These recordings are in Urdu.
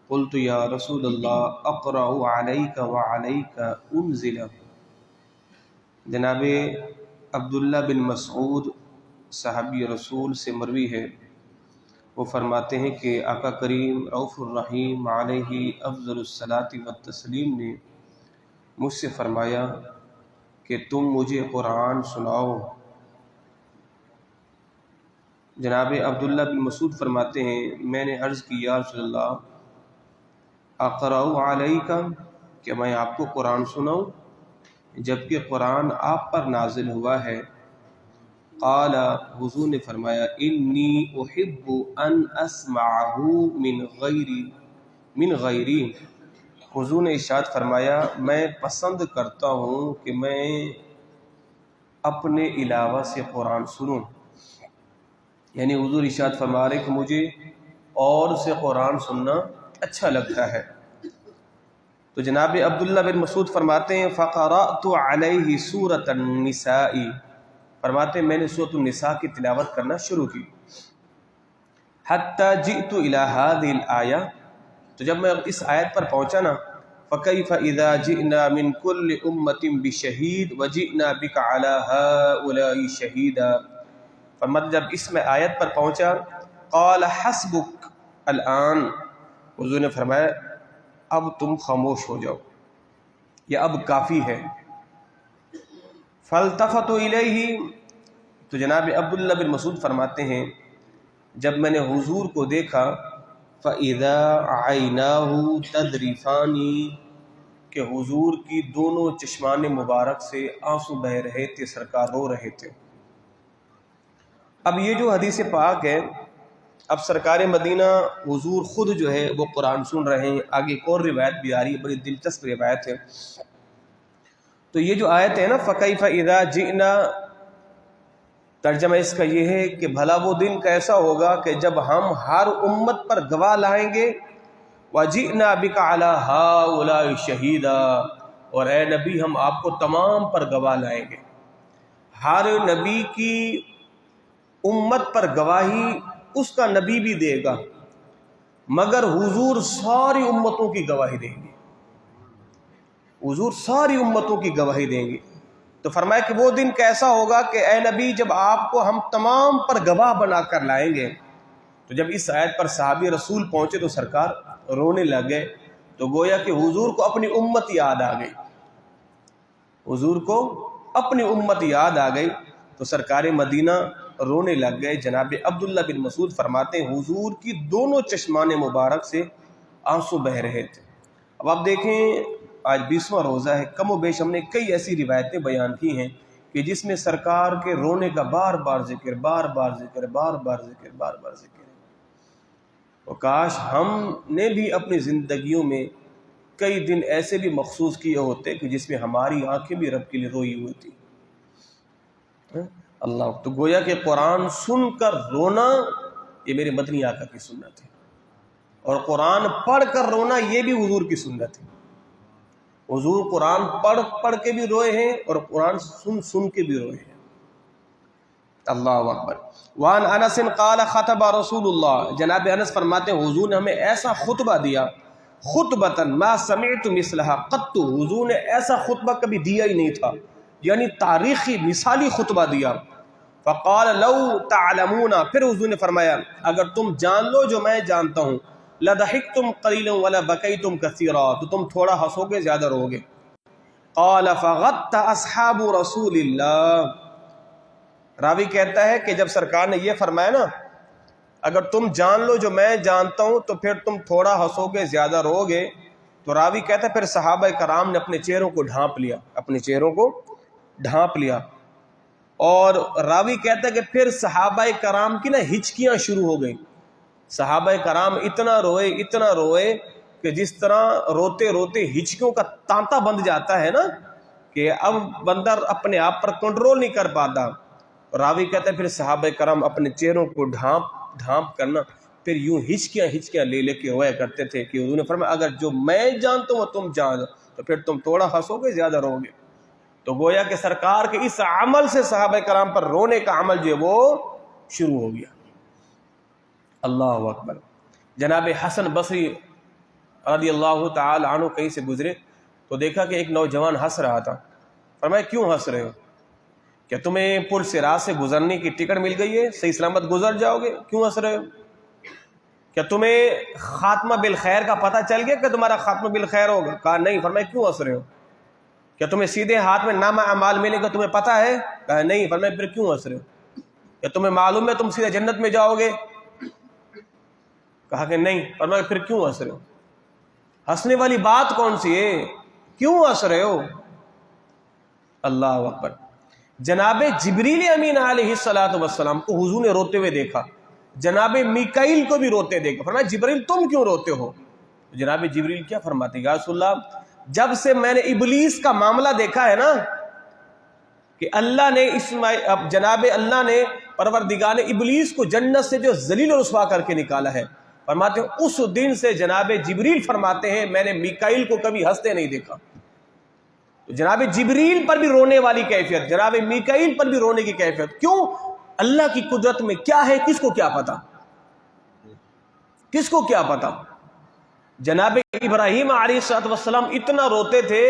قلت یا رسول اللہ اقرأ علیک وعلیک انزل۔ جناب عبداللہ بن مسعود صحابی رسول سے مروی ہے، وہ فرماتے ہیں کہ آقا کریم رؤوف الرحیم علیہ افضل الصلاۃ والتسلیم نے مجھ سے فرمایا کہ تم مجھے قرآن سناؤ۔ جناب عبداللہ بن مسعود فرماتے ہیں میں نے عرض کی یا رسول اللہ اقرأ علیک، کہ میں آپ کو قرآن سناؤں جبکہ قرآن آپ پر نازل ہوا ہے؟ قال، حضور نے فرمایا انی احب ان اسمعہ من غیری۔ حضور نے ارشاد فرمایا میں پسند کرتا ہوں کہ میں اپنے علاوہ سے قرآن سنوں، یعنی حضور ارشاد فرما رہے کہ مجھے اور سے قرآن سننا اچھا لگتا ہے۔ تو جناب عبداللہ بن مسعود فرماتے ہیں فقرأت علیہ سورۃ النساء، فرماتے ہیں میں نے سورۃ النساء کی تلاوت کرنا شروع کی۔ حتی جئت الی ہذہ الآیہ، تو جب میں اس آیت پر پہنچا نا فکیف اذا جئنا من کل امۃ بشہید وجئنا بک علی ہؤلاء شہیدا، فرماتے جب اس میں آیت پر پہنچا قال حسبک الآن، حضور نے فرمایا اب تم خاموش ہو جاؤ، یا اب کافی ہے۔ فالتفت الیہ، تو جناب عبداللہ بن مسعود فرماتے ہیں جب میں نے حضور کو دیکھا فَإِذَا عَيْنَاهُ تَذْرِفَانِ، کہ حضور کی دونوں چشمان مبارک سے آنسو بہہ رہے تھے، سرکار رو رہے تھے۔ اب یہ جو حدیث پاک ہے، اب سرکار مدینہ حضور خود جو ہے وہ قرآن سن رہے ہیں، آگے ایک اور روایت بھی آ رہی ہے، بڑی دلچسپ روایت ہے۔ تو یہ جو آیت ہے نا فَكَيْفَ إِذَا جِئْنَا، ترجمہ اس کا یہ ہے کہ بھلا وہ دن کیسا ہوگا کہ جب ہم ہر امت پر گواہ لائیں گے، وَجِئْنَا بِكَ عَلَى هَؤُلَاءِ شَهِيدًا، اور اے نبی ہم آپ کو تمام پر گواہ لائیں گے۔ ہر نبی کی امت پر گواہی اس کا نبی بھی دے گا، مگر حضور ساری امتوں کی گواہی دیں گے، حضور ساری امتوں کی گواہی دیں گے۔ تو فرمایا کہ وہ دن کیسا ہوگا کہ اے نبی جب آپ کو ہم تمام پر گواہ بنا کر لائیں گے۔ تو جب اس آیت پر صحابی رسول پہنچے تو سرکار رونے لگ گئے، تو گویا کہ حضور کو اپنی امت یاد آ گئی، حضور کو اپنی امت یاد آ گئی، تو سرکار مدینہ رونے لگ گئے۔ جناب عبداللہ بن مسعود فرماتے ہیں حضور کی دونوں چشمان مبارک سے آنسو بہہ رہے تھے۔ اب آپ دیکھیں آج 20واں روزہ ہے، کم و بیش ہم نے کئی ایسی روایتیں بیان کی ہیں کہ جس میں سرکار کے رونے کا بار بار ذکر بار بار ذکر ہے۔ اور کاش ہم نے بھی اپنی زندگیوں میں کئی دن ایسے بھی مخصوص کیے ہوتے کہ جس میں ہماری آنکھیں بھی رب کے لیے روئی ہوئی تھی۔ اللہ، تو گویا کہ قرآن سن کر رونا یہ میرے مدنی آقا کی سنت ہے، اور قرآن پڑھ کر رونا یہ بھی حضور کی سنت ہے۔ حضور قرآن پڑھ کے بھی روئے ہیں اور قرآن سن کے بھی روئے ہیں۔ اللہ اکبر۔ وعن انس قال خطب رسول اللہ، جناب انس فرماتے ہیں حضور نے ہمیں ایسا خطبہ دیا، خطبۃ ما سمعت مثلھا قط، حضور نے ایسا خطبہ کبھی دیا ہی نہیں تھا، یعنی تاریخی مثالی خطبہ دیا۔ فقال لو تعلمون، پھر حضور نے فرمایا اگر تم جان لو جو میں جانتا ہوں، لضحکتم قلیلا ولا بکیتم کثیرا، تو تم تھوڑا ہنسو گے زیادہ رو گے۔ قال فغط اصحاب رسول اللہ، راوی کہتا ہے کہ جب سرکار نے یہ فرمایا نا اگر تم جان لو جو میں جانتا ہوں تو پھر تم تھوڑا ہنسو گے زیادہ رو گے، تو راوی کہتا ہے پھر صحابہ کرام نے اپنے چہروں کو ڈھانپ لیا، اپنے چہروں کو ڈھانپ لیا۔ اور راوی کہتا ہے کہ پھر صحابہ کرام کی نا ہچکیاں شروع ہو گئیں، صحابہ کرام اتنا روئے کہ جس طرح روتے روتے ہچکیوں کا تانتا بند جاتا ہے نا، کہ اب بندہ اپنے آپ پر کنٹرول نہیں کر پاتا۔ راوی کہتا ہے پھر صحابہ کرام اپنے چہروں کو ڈھانپ کرنا پھر یوں ہچکیاں لے کے رویا کرتے تھے کہ حضور نے فرمایا اگر جو میں جانتا ہوں تم جان تو پھر تم تھوڑا ہنسو گے زیادہ رو گے۔ تو گویا کہ سرکار کے اس عمل سے صحابہ کرام پر رونے کا عمل جو ہے وہ شروع ہو گیا۔ اللہ اکبر۔ جناب حسن بصری رضی اللہ تعالی عنہ کہیں سے گزرے تو دیکھا کہ ایک نوجوان ہنس رہا تھا. فرمایا کیوں ہنس رہے ہو؟ کیا تمہیں پل صراط سے گزرنے کی ٹکٹ مل گئی ہے، صحیح سلامت گزر جاؤ گے، کیوں ہنس رہے ہو؟ کیا تمہیں خاتمہ بالخیر کا پتہ چل گیا کہ تمہارا خاتمہ بالخیر ہوگا؟ کہا نہیں. فرمایا کیوں ہنس رہے ہو؟ کیا تمہیں سیدھے ہاتھ میں نامہ اعمال ملے گا، تمہیں پتہ ہے؟ کہا نہیں. فرمایا پھر کیوں ہنس رہے ہو؟ کیا تمہیں معلوم ہے تم سیدھے جنت میں جاؤ گے؟ کہا کہ نہیں. فرمایا پھر کیوں ہنس رہے ہو؟ ہنسنے والی بات کون سی ہے، کیوں ہنس رہے ہو؟ اللہ اکبر. جناب جبریل امین علیہ الصلوۃ والسلام کو حضور نے روتے ہوئے دیکھا، جناب میکائیل کو بھی روتے دیکھا. فرمایا جبریل تم کیوں روتے ہو؟ جناب جبریل کیا فرماتے ہیں، یا رسول اللہ جب سے میں نے ابلیس کا معاملہ دیکھا ہے نا کہ اللہ نے جناب اللہ نے پروردگار نے ابلیس کو جنت سے جو ذلیل و رسوا کر کے نکالا ہے، فرماتے ہیں اس دن سے جناب جبریل فرماتے ہیں میں نے میکائیل کو کبھی ہنستے نہیں دیکھا. تو جناب جبریل پر بھی رونے والی کیفیت، جناب میکائیل پر بھی رونے کی کیفیت، کیوں؟ اللہ کی قدرت میں کیا ہے، کس کو کیا پتا، کس کو کیا پتا. جناب ابراہیم علیہ السلام اتنا روتے تھے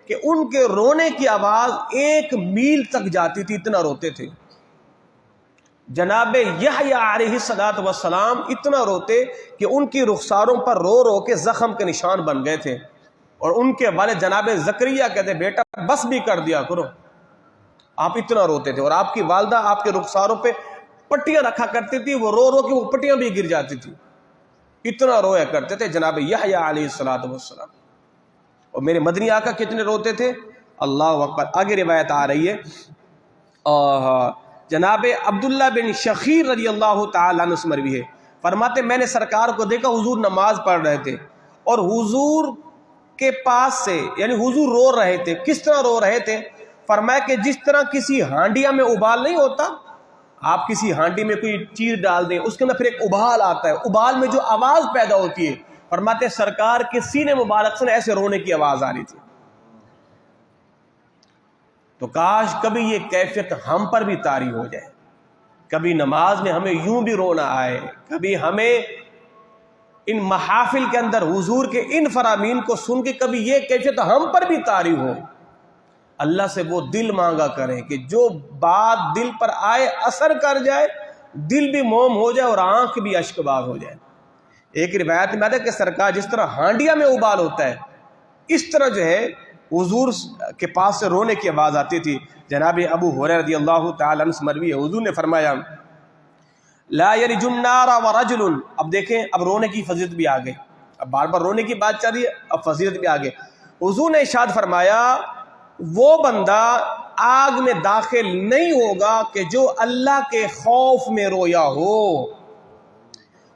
کہ ان کے رونے کی آواز 1 میل تک جاتی تھی، اتنا روتے تھے. جناب یحییٰ علیہ السلام اتنا روتے کہ ان کی رخساروں پر رو رو کے زخم کے نشان بن گئے تھے، اور ان کے والد جناب زکریا کہتے بیٹا بس بھی کر دیا کرو، آپ اتنا روتے تھے. اور آپ کی والدہ آپ کے رخساروں پہ پٹیاں رکھا کرتی تھی، وہ رو رو کے وہ پٹیاں بھی گر جاتی تھی، اتنا رویا کرتے تھے جناب یحییٰ علیہ السلام. اور میرے مدنی آقا کتنے روتے تھے، اللہ اکبر. آگے روایت آ رہی ہے جناب عبداللہ بن شخیر رضی اللہ تعالیٰ عنہ سے مروی ہے، فرماتے میں نے سرکار کو دیکھا حضور نماز پڑھ رہے تھے اور حضور کے پاس سے یعنی حضور رو رہے تھے. کس طرح رو رہے تھے؟ فرمایا کہ جس طرح کسی ہانڈیا میں ابال نہیں ہوتا، آپ کسی ہانڈی میں کوئی چیز ڈال دیں اس کے اندر پھر ایک ابال آتا ہے، ابال میں جو آواز پیدا ہوتی ہے، فرماتے سرکار کے سینے مبارک سے ایسے رونے کی آواز آ رہی تھی. تو کاش کبھی یہ کیفیت ہم پر بھی طاری ہو جائے، کبھی نماز میں ہمیں یوں بھی رونا آئے، کبھی ہمیں ان محافل کے اندر حضور کے ان فرامین کو سن کے کبھی یہ کیفیت ہم پر بھی طاری ہو. اللہ سے وہ دل مانگا کریں کہ جو بات دل پر آئے اثر کر جائے، دل بھی موم ہو جائے اور آنکھ بھی اشکبار ہو جائے. ایک روایت میں آتا ہے کہ سرکار جس طرح ہانڈیا میں ابال ہوتا ہے اس طرح جو ہے حضور کے پاس سے رونے کی آواز آتی تھی. جناب ابو ہریرہ رضی اللہ تعالیٰ عنہ سے مروی ہے، حضور نے فرمایا لا یلج النار ورجل. اب دیکھیں اب رونے کی فضیلت بھی آگے، اب بار بار رونے کی بات چل رہی ہے، اب فضیلت بھی آگے. حضور نے ارشاد فرمایا وہ بندہ آگ میں داخل نہیں ہوگا کہ جو اللہ کے خوف میں رویا ہو.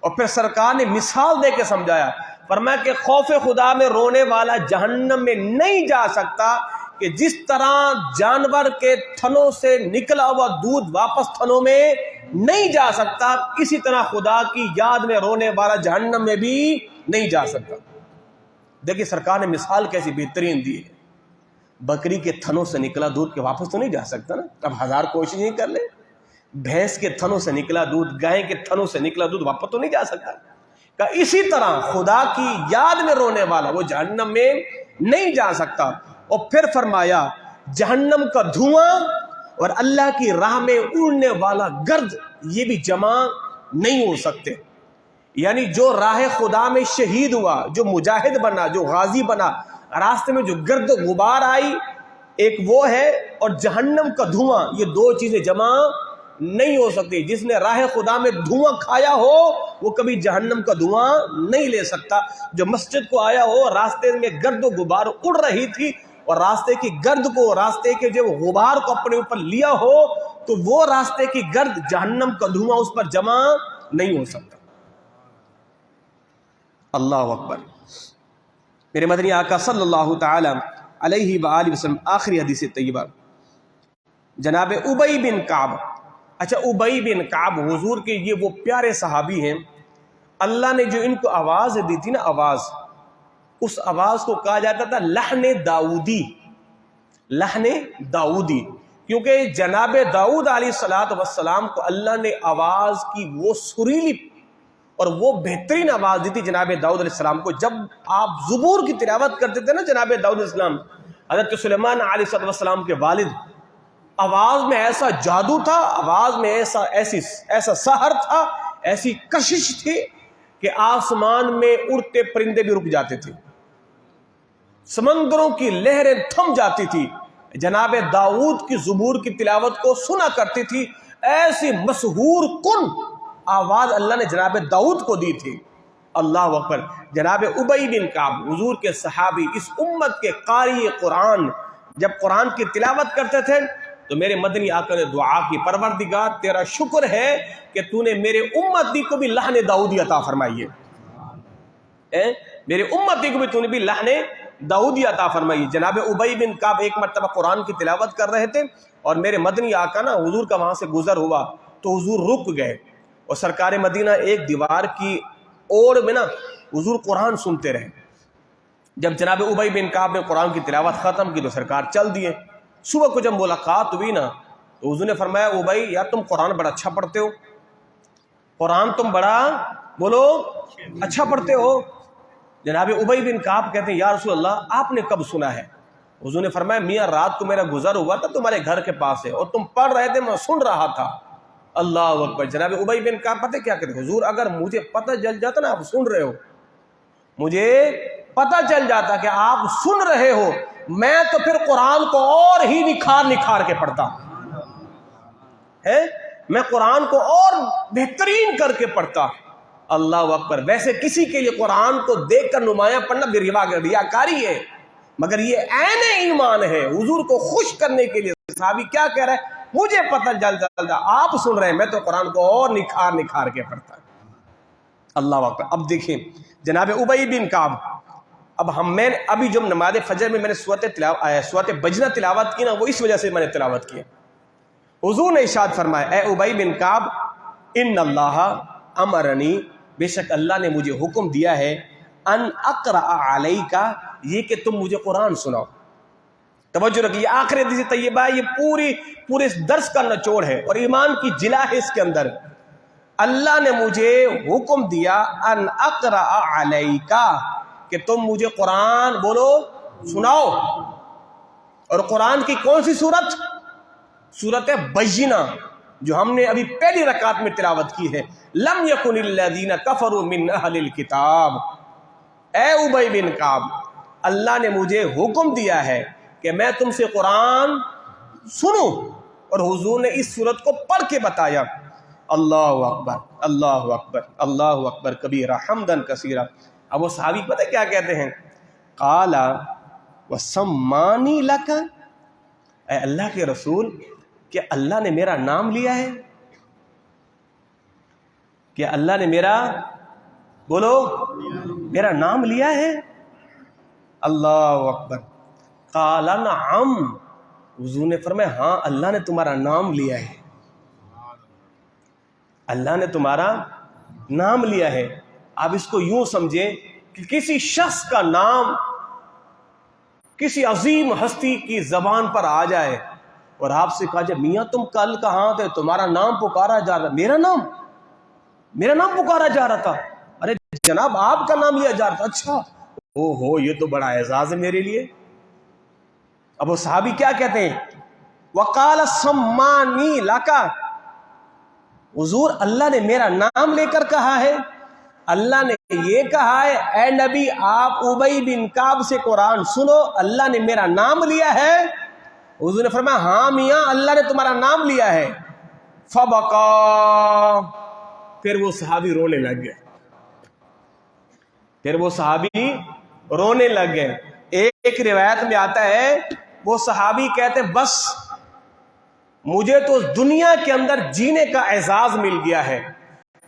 اور پھر سرکار نے مثال دے کے سمجھایا، فرمایا کہ خوف خدا میں رونے والا جہنم میں نہیں جا سکتا کہ جس طرح جانور کے تھنوں سے نکلا ہوا دودھ واپس تھنوں میں نہیں جا سکتا، اسی طرح خدا کی یاد میں رونے والا جہنم میں بھی نہیں جا سکتا. دیکھیں سرکار نے مثال کیسی بہترین دی ہے. بکری کے تھنوں سے نکلا دودھ کے واپس تو نہیں جا سکتا نا، اب 1000 کوششیں کر لیں. بھینس کے تھنوں سے نکلا دودھ، گائے کے تھنوں سے نکلا دودھ واپس تو نہیں جا سکتا. کہ اسی طرح خدا کی یاد میں رونے والا وہ جہنم میں نہیں جا سکتا. اور پھر فرمایا جہنم کا دھواں اور اللہ کی راہ میں اڑنے والا گرد یہ بھی جمع نہیں ہو سکتے. یعنی جو راہ خدا میں شہید ہوا، جو مجاہد بنا، جو غازی بنا، راستے میں جو گرد و غبار آئی ایک وہ ہے، اور جہنم کا دھواں، یہ 2 چیزیں جمع نہیں ہو سکتی. جس نے راہ خدا میں دھواں کھایا ہو وہ کبھی جہنم کا دھواں نہیں لے سکتا. جو مسجد کو آیا ہو راستے میں گرد و غبار اڑ رہی تھی اور راستے کی گرد کو، راستے کے جو غبار کو اپنے اوپر لیا ہو تو وہ راستے کی گرد جہنم کا دھواں اس پر جمع نہیں ہو سکتا. اللہ اکبر. میرے مدنی آقا صلی اللہ تعالی علیہ وآلہ وسلم آخری حدیث طیبہ جناب ابی بن کعب. اچھا ابی بن کعب حضور کے یہ وہ پیارے صحابی ہیں، اللہ نے جو ان کو آواز دی تھی نا، آواز، اس آواز کو کہا جاتا تھا لحن داؤدی. لحن داؤدی کیونکہ جناب داؤد علیہ السلام کو اللہ نے آواز کی وہ سریلی اور وہ بہترین آواز دی تھی جناب داؤد علیہ السلام کو. جب آپ زبور کی تلاوت کرتے تھے نا جناب داؤد علیہ السلام، حضرت سلیمان علیہ السلام کے والد، آواز میں ایسا جادو تھا، آواز میں ایسا سحر تھا، ایسی کشش تھی کہ آسمان میں اڑتے پرندے بھی رک جاتے تھے، سمندروں کی لہریں تھم جاتی تھی. جناب داؤد کی زبور کی تلاوت کو سنا کرتی تھی. ایسی مسحور کن آواز اللہ نے جناب داؤد کو دی تھی. اللہ اکبر. جناب ابی بن کعب، حضور کے صحابی، اس امت کے قاری قرآن، جب قرآن کی تلاوت کرتے تھے تو میرے مدنی آقا نے دعا کی، پروردگار تیرا شکر ہے کہ تو نے میرے امتی کو بھی لحن داؤدی عطا فرمائی ہے، میرے امتی کو بھی تو نے بھی لحن داؤدی عطا فرمائی. جناب ابی بن کعب ایک مرتبہ قرآن کی تلاوت کر رہے تھے اور میرے مدنی آقا نا حضور کا وہاں سے گزر ہوا تو حضور رک گئے، اور سرکار مدینہ ایک دیوار کی اوڑ میں نا حضور قرآن سنتے رہے. جب جناب ابی بن کعب نے قرآن کی تلاوت ختم کی تو سرکار چل دیے. صبح کو جب ملاقات ہوئی نا تو حضور نے فرمایا ابی یار تم قرآن بڑا اچھا پڑھتے ہو، قرآن تم بڑا بولو اچھا پڑھتے ہو. جناب ابی بن کعب کہتے ہیں یا رسول اللہ آپ نے کب سنا ہے؟ حضور نے فرمایا میاں رات کو میرا گزر ہوا تھا تمہارے گھر کے پاس ہے اور تم پڑھ رہے تھے میں سن رہا تھا. اللہ اکبر. جناب ابی بن کعب پتہ کیا کہتے حضور اگر مجھے پتہ چل جاتا نا آپ سن رہے ہو، مجھے پتہ چل جاتا کہ آپ سن رہے ہو، میں تو پھر قرآن کو اور ہی نکھار کے پڑھتا ہے، میں قرآن کو اور بہترین کر کے پڑھتا. اللہ اکبر. ویسے کسی کے لیے قرآن کو دیکھ کر نمایاں پڑھنا ریاکاری ہے، مگر یہ عین ایمان ہے. حضور کو خوش کرنے کے لیے صحابی کیا کہہ رہا ہے؟ مجھے پتہ چلتا آپ سن رہے ہیں، میں تو قرآن کو اور نکھار کے پڑھتا. اللہ اکبر. اب دیکھیں جناب ابی بن کعب، میں ابھی جب نماز فجر میں نے سورۃ بجنہ تلاوت کی نا وہ اس وجہ سے میں نے تلاوت کی. حضور نے ارشاد فرمایا اے ابی بن کعب ان اللہ امرنی، بے شک اللہ نے مجھے حکم دیا ہے، ان اقرأ علیک، یہ کہ تم مجھے قرآن سناؤ. توجہ رکھیے، یہ آخر حدیث طیبہ ہے، یہ پورے درس کا نچوڑ ہے اور ایمان کی جلا ہے اس کے اندر. اللہ نے مجھے حکم دیا ان اقرأ علیک، کہ تم مجھے قرآن بولو سناؤ. اور قرآن کی کون سی سورت؟ سورۃ بجنہ، جو ہم نے ابھی پہلی رکعت میں تلاوت کی ہے. لم یکن الذین کفروا من اہل الکتاب. اے ابی بن کعب، اللہ نے مجھے حکم دیا ہے کہ میں تم سے قرآن سنوں، اور حضور نے اس سورت کو پڑھ کے بتایا. اللہ اکبر اللہ اکبر اللہ اکبر کبیرہ حمدن کثیرہ. اب وہ صحابی پتہ کیا کہتے ہیں؟ قال وسمانی لک، اے اللہ کے رسول کہ اللہ نے میرا نام لیا ہے؟ کہ اللہ نے بولو میرا نام لیا ہے؟ اللہ اکبر. قال نعم، حضور نے فرمایا ہاں اللہ نے تمہارا نام لیا ہے، اللہ نے تمہارا نام لیا ہے. آپ اس کو یوں سمجھیں کہ کسی شخص کا نام کسی عظیم ہستی کی زبان پر آ جائے اور آپ سے کہا جائے میاں تم کل کہاں تھے، تمہارا نام پکارا جا رہا. میرا نام پکارا جا رہا تھا. ارے جناب آپ کا نام لیا جا رہا تھا. اچھا ہو یہ تو بڑا اعزاز ہے میرے لیے. اب وہ صحابی کیا کہتے ہیں؟ وقال سمانی لکا، حضور اللہ نے میرا نام لے کر کہا ہے. اللہ نے یہ کہا ہے اے نبی آپ ابی بن کعب سے قرآن سنو، اللہ نے میرا نام لیا ہے. حضور نے فرمایا ہاں میاں اللہ نے تمہارا نام لیا ہے. فبقا، پھر وہ صحابی رونے لگ گئے. ایک روایت میں آتا ہے وہ صحابی کہتے بس مجھے تو دنیا کے اندر جینے کا اعزاز مل گیا ہے.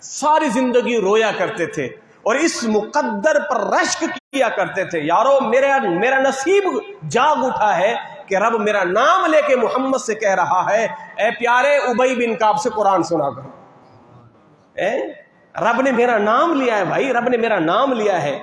ساری زندگی رویا کرتے تھے اور اس مقدر پر رشک کیا کرتے تھے یارو میرا نصیب جاگ اٹھا ہے کہ رب میرا نام لے کے محمد سے کہہ رہا ہے اے پیارے ابی بن کعب سے قرآن سنا کرو. رب نے میرا نام لیا ہے بھائی، رب نے میرا نام لیا ہے.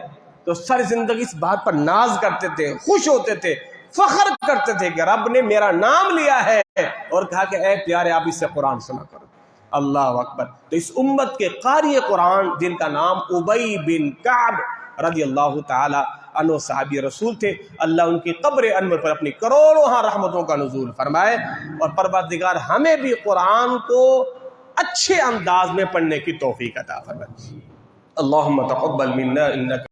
تو ساری زندگی اس بات پر ناز کرتے تھے، خوش ہوتے تھے، فخر کرتے تھے کہ رب نے میرا نام لیا ہے اور کہا کہ اے پیارے آپ اس سے قرآن سنا کرو. اللہ اکبر. تو اس امت کے قاری قرآن جن کا نام ابی بن کعب رضی اللہ تعالی عنہ صحابی رسول تھے، اللہ ان کی قبر انور پر اپنی کروڑوں رحمتوں کا نزول فرمائے، اور پروردگار ہمیں بھی قرآن کو اچھے انداز میں پڑھنے کی توفیق عطا فرمائے. اللہم تقبل منا انک